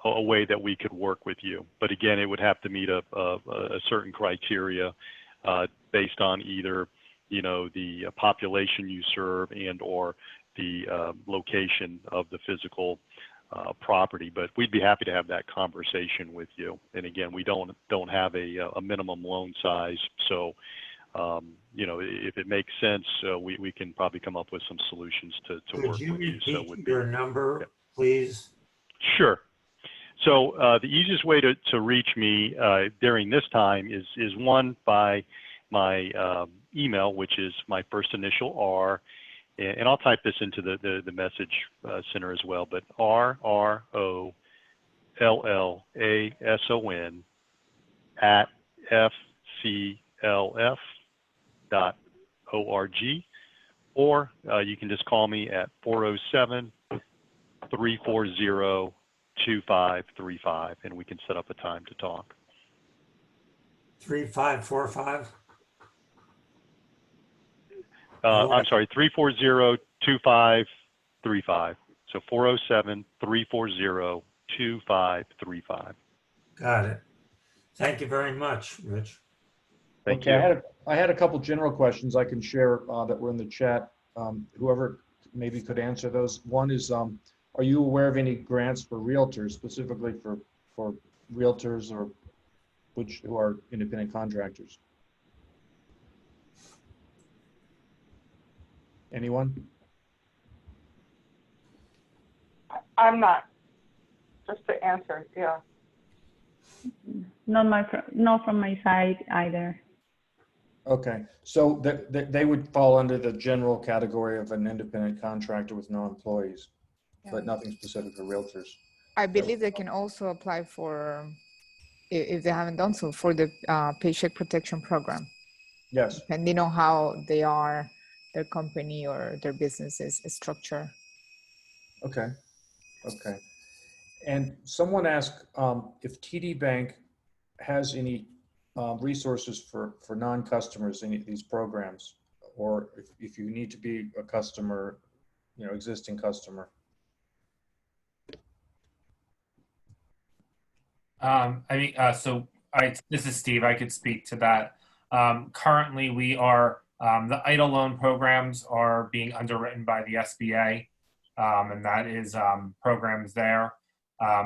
a way that we could work with you. But again, it would have to meet a certain criteria based on either, you know, the population you serve and or the location of the physical property. But we'd be happy to have that conversation with you. And again, we don't have a minimum loan size. So, you know, if it makes sense, we can probably come up with some solutions to work with you. Could you So repeat your number, please? Sure. So the easiest way to reach me during this time is one by my email, which is my first initial R, and I'll type this into the message center as well, but RROLLASON@fclf.org, or you can just call me at 407-340-2535, and we can set up a time to talk. 3545? I'm sorry, 340-2535. So 407-340-2535. Got it. Thank you very much, Rich. Thank you. I had a couple general questions I can share that were in the chat. Whoever maybe could answer those. One is, are you aware of any grants for realtors, specifically for realtors or who are independent contractors? Anyone? I'm not. Just to answer, yeah. Not from my side either. Okay, so they would fall under the general category of an independent contractor with no employees, but nothing specific for realtors. I believe they can also apply for, if they haven't done so, for the Paycheck Protection Program. Yes. Depending on how they are, their company or their business is structured. Okay. Okay. And someone asked if TD Bank has any resources for non-customers in these programs. or if you need to be a customer, existing customer. This is Steve. I could speak to that. Currently, we are the EIDL loan programs are being underwritten by the SBA, and that is programs there.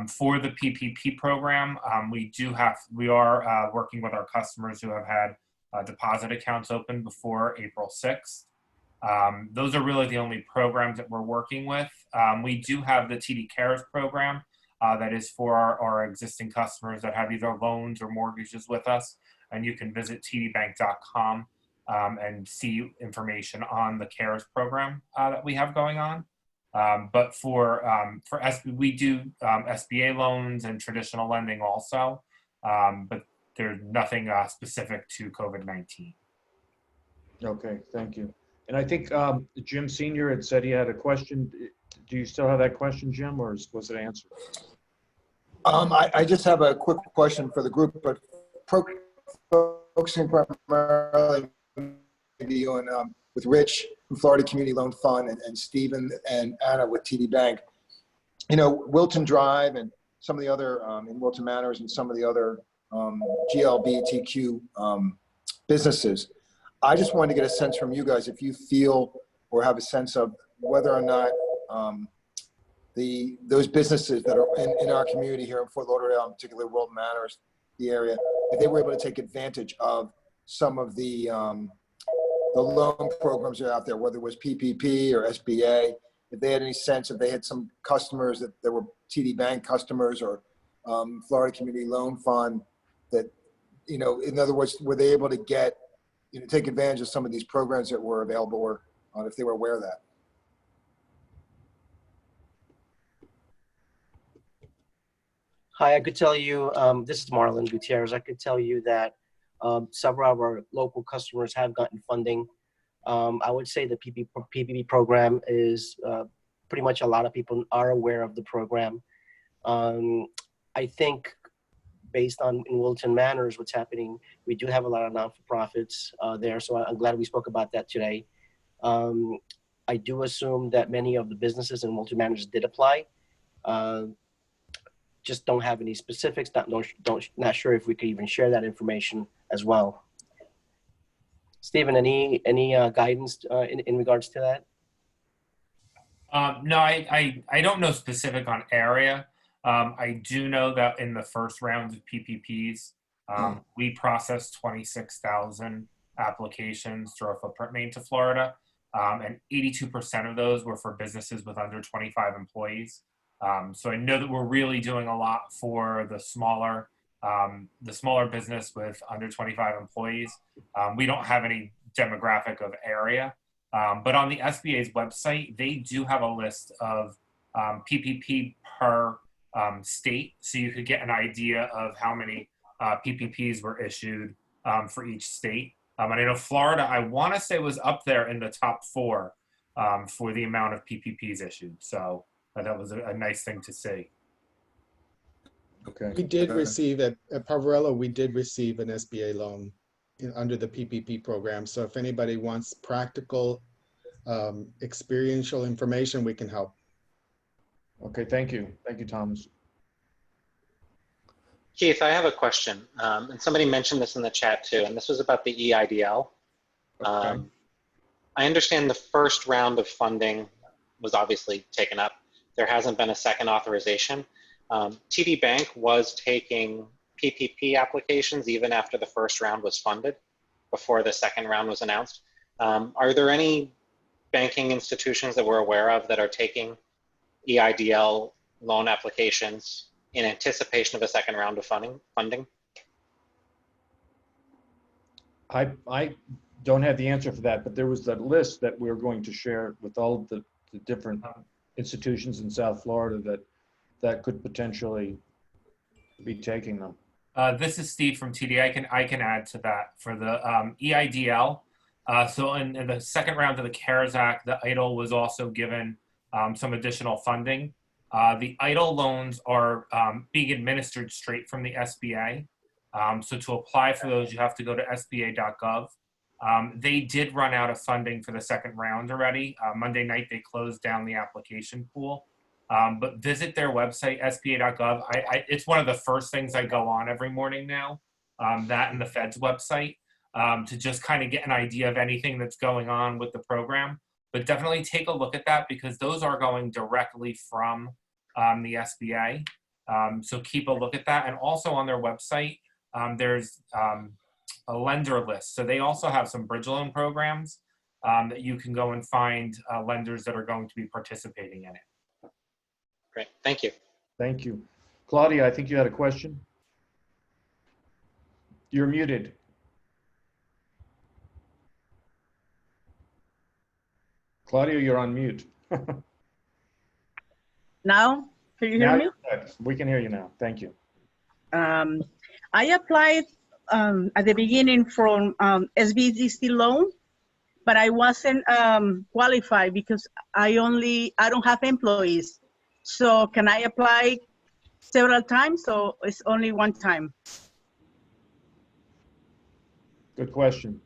For the PPP program, we are working with our customers who have had deposit accounts open before April 6th. Those are really the only programs that we're working with. We do have the TD Cares program that is for our existing customers that have either loans or mortgages with us, and you can visit tdbank.com and see information on the CARES program that we have going on. But for we do SBA loans and traditional lending also, but there's nothing specific to COVID-19. Okay, thank you. And I think Jim Senior had said he had a question. Do you still have that question, Jim, or was it answered? I just have a quick question for the group, but focusing primarily maybe on with Rich from Florida Community Loan Fund and Stephen and Anna with TD Bank. Wilton Drive and some of the other in Wilton Manors and some of the other GLBTQ businesses. I just wanted to get a sense from you guys if you feel or have a sense of whether or not those businesses that are in our community here in Fort Lauderdale, in particular Wilton Manors, the area, if they were able to take advantage of some of the loan programs that are out there, whether it was PPP or SBA, if they had any sense, if they had some customers that were TD Bank customers or Florida Community Loan Fund, that, in other words, were they able to get, take advantage of some of these programs that were available, or if they were aware of that? Hi, I could tell you, this is Marlon Gutierrez. I could tell you that several of our local customers have gotten funding. I would say the PPP program is pretty much a lot of people are aware of the program. I think based on in Wilton Manors, what's happening, we do have a lot of non-for-profits there. So I'm glad we spoke about that today. I do assume that many of the businesses in Wilton Manors did apply. Just don't have any specifics. Not sure if we could even share that information as well. Stephen, any guidance in regards to that? No, I don't know specific on area. I do know that in the first round of PPPs, we processed 26,000 applications through our footprint main to Florida, and 82% of those were for businesses with under 25 employees. So I know that we're really doing a lot for the smaller business with under 25 employees. We don't have any demographic of area, but on the SBA's website, they do have a list of PPP per state, so you could get an idea of how many PPPs were issued for each state. And I know Florida, I want to say, was up there in the top 4 for the amount of PPPs issued. So that was a nice thing to see. Okay. We did receive at Poverello, we did receive an SBA loan under the PPP program. So if anybody wants practical, experiential information, we can help. Okay, thank you. Thank you, Thomas. Keith, I have a question. And somebody mentioned this in the chat too, and this was about the EIDL. Okay. I understand the first round of funding was obviously taken up. There hasn't been a second authorization. TD Bank was taking PPP applications even after the first round was funded, before the second round was announced. Are there any banking institutions that we're aware of that are taking EIDL loan applications in anticipation of a second round of funding? I don't have the answer for that, but there was that list that we were going to share with all of the different institutions in South Florida that could potentially be taking them. This is Steve from TD. I can add to that for the EIDL. So in the second round of the CARES Act, the EIDL was also given some additional funding. The EIDL loans are being administered straight from the SBA. So to apply for those, you have to go to sba.gov They did run out of funding for the second round already. Monday night, they closed down the application pool. But visit their website, sba.gov. It's one of the first things I go on every morning now, that and the Fed's website, to just kind of get an idea of anything that's going on with the program. But definitely take a look at that, because those are going directly from the SBA. So keep a look at that. And also on their website, there's a lender list. So they also have some bridge loan programs that you can go and find lenders that are going to be participating in it. Great, thank you. Thank you. Claudia, I think you had a question. You're muted. Claudia, you're on mute. Now, can you hear Now me? you're good. We can hear you now. Thank you. I applied at the beginning from SBDC loan, but I wasn't qualified because I don't have employees. So can I apply several times, or it's only one time? Good question.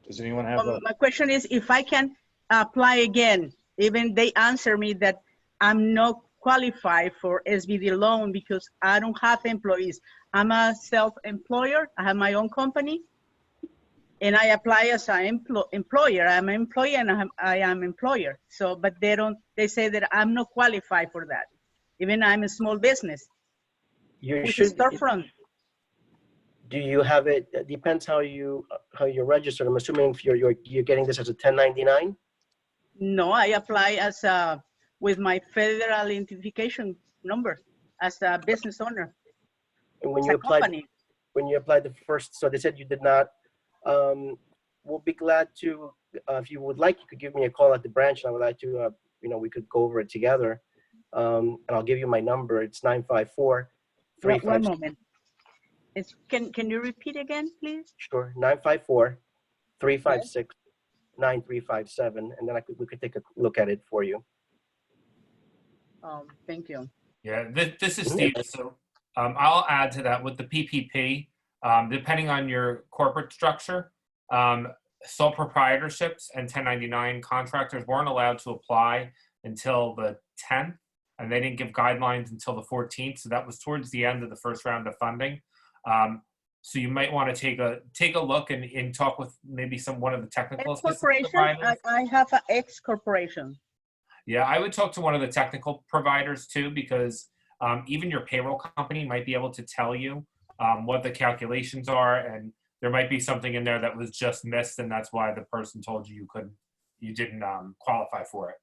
Does anyone have My question is if I can apply again, even they answer me that I'm not qualified for SBD loan because I don't have employees. I'm a self-employer. I have my own company, and I apply as an employer. I'm an employee and I am employer. So, but they say that I'm not qualified for that. Even I'm a small business. You Which should. is storefront. Do you have it? It depends how you're registered. I'm assuming if you're getting this as a 1099. No, I apply as with my federal identification number as a business owner. And when It's you a applied, company. when you applied the first, so they said you did not. We'll be glad to, if you would like, you could give me a call at the branch. And I would like to, we could go over it together. And I'll give you my number. It's 954. One moment. Can you repeat again, please? Sure, 954-356-9357, and then we could take a look at it for you. Thank you. Yeah, this is Steve. So I'll add to that with the PPP, depending on your corporate structure, sole proprietorships and 1099 contractors weren't allowed to apply until the 10th, and they didn't give guidelines until the 14th. So that was towards the end of the first round of funding. So you might want to take a look and talk with maybe one of the technical assistance providers. I have an X corporation. Yeah, I would talk to one of the technical providers too, because even your payroll company might be able to tell you what the calculations are, and there might be something in there that was just missed, and that's why the person told you you didn't qualify for it.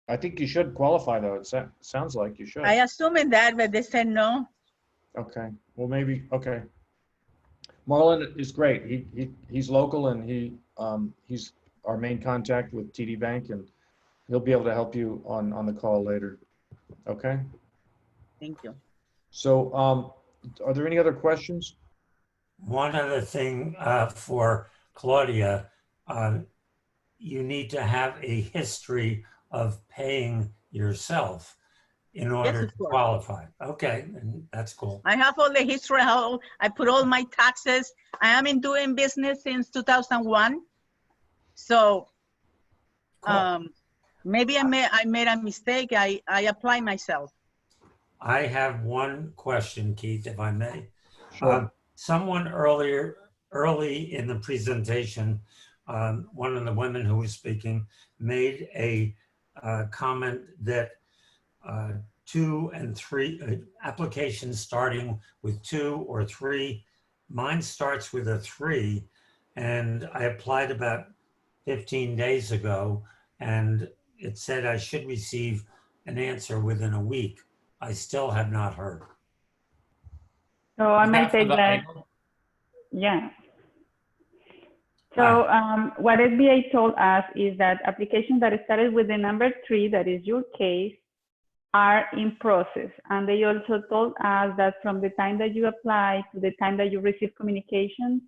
I think you should qualify though. It sounds like you should. I assumed that, but they said no. Okay, well maybe, okay. Marlon is great. He's local, and he's our main contact with TD Bank, and he'll be able to help you on the call later. Okay? Thank you. So are there any other questions? One other thing for Claudia, you need to have a history of paying yourself in order to qualify. Okay, and that's cool. I have all the history, how I put all my taxes. I am in doing business since 2001. So cool. Maybe I made a mistake. I apply myself. I have one question, Keith, if I may. Sure. Someone early in the presentation, one of the women who was speaking made a comment that 2 and 3 applications starting with 2 or 3. Mine starts with a 3, and I applied about 15 days ago, and it said I should receive an answer within a week. I still have not heard. So I might take that. Yeah. So what SBA told us is that applications that started with the number 3, that is your case, are in process. And they also told us that from the time that you apply to the time that you receive communication,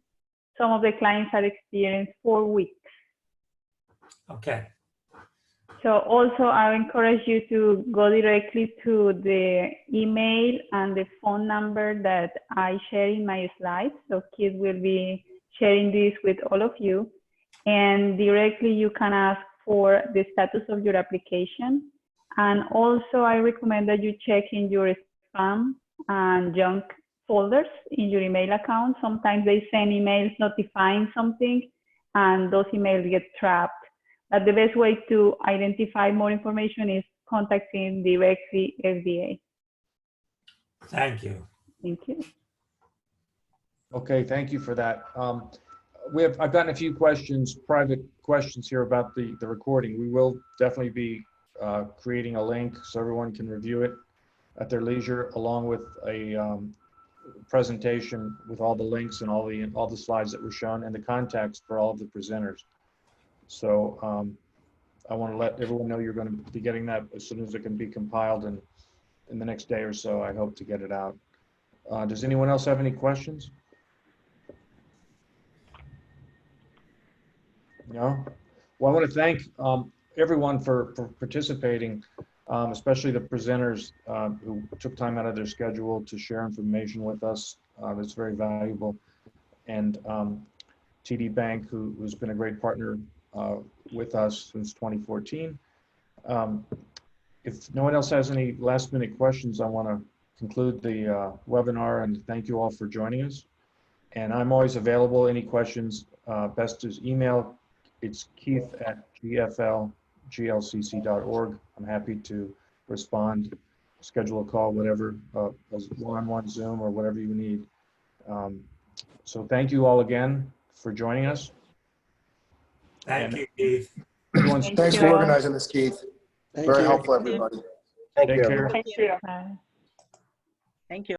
some of the clients had experienced 4 weeks. Okay. So also I encourage you to go directly to the email and the phone number that I share in my slides. So Keith will be sharing this with all of you. And directly you can ask for the status of your application. And also I recommend that you check in your spam and junk folders in your email account. Sometimes they send emails notifying something and those emails get trapped. But the best way to identify more information is contacting directly SBA. Thank you. Thank you. Okay, thank you for that. I've gotten a few questions, private questions here about the recording. We will definitely be creating a link so everyone can review it at their leisure, along with a presentation with all the links and all the slides that were shown and the contacts for all of the presenters. So I want to let everyone know you're going to be getting that as soon as it can be compiled, and in the next day or so, I hope to get it out. Does anyone else have any questions? No? Well, I want to thank everyone for participating, especially the presenters who took time out of their schedule to share information with us. It's very valuable. And TD Bank, who's been a great partner with us since 2014. If no one else has any last minute questions, I want to conclude the webinar and thank you all for joining us. And I'm always available. Any questions, best is email. It's keith@gflglcc.org. I'm happy to respond, schedule a call, whatever, one-on-one Zoom or whatever you need. So thank you all again for joining us. Thank you, Keith. Thanks for organizing this, Keith. Very helpful, everybody. Thank Take you, care. everyone. Thank you. Bye. Thank you.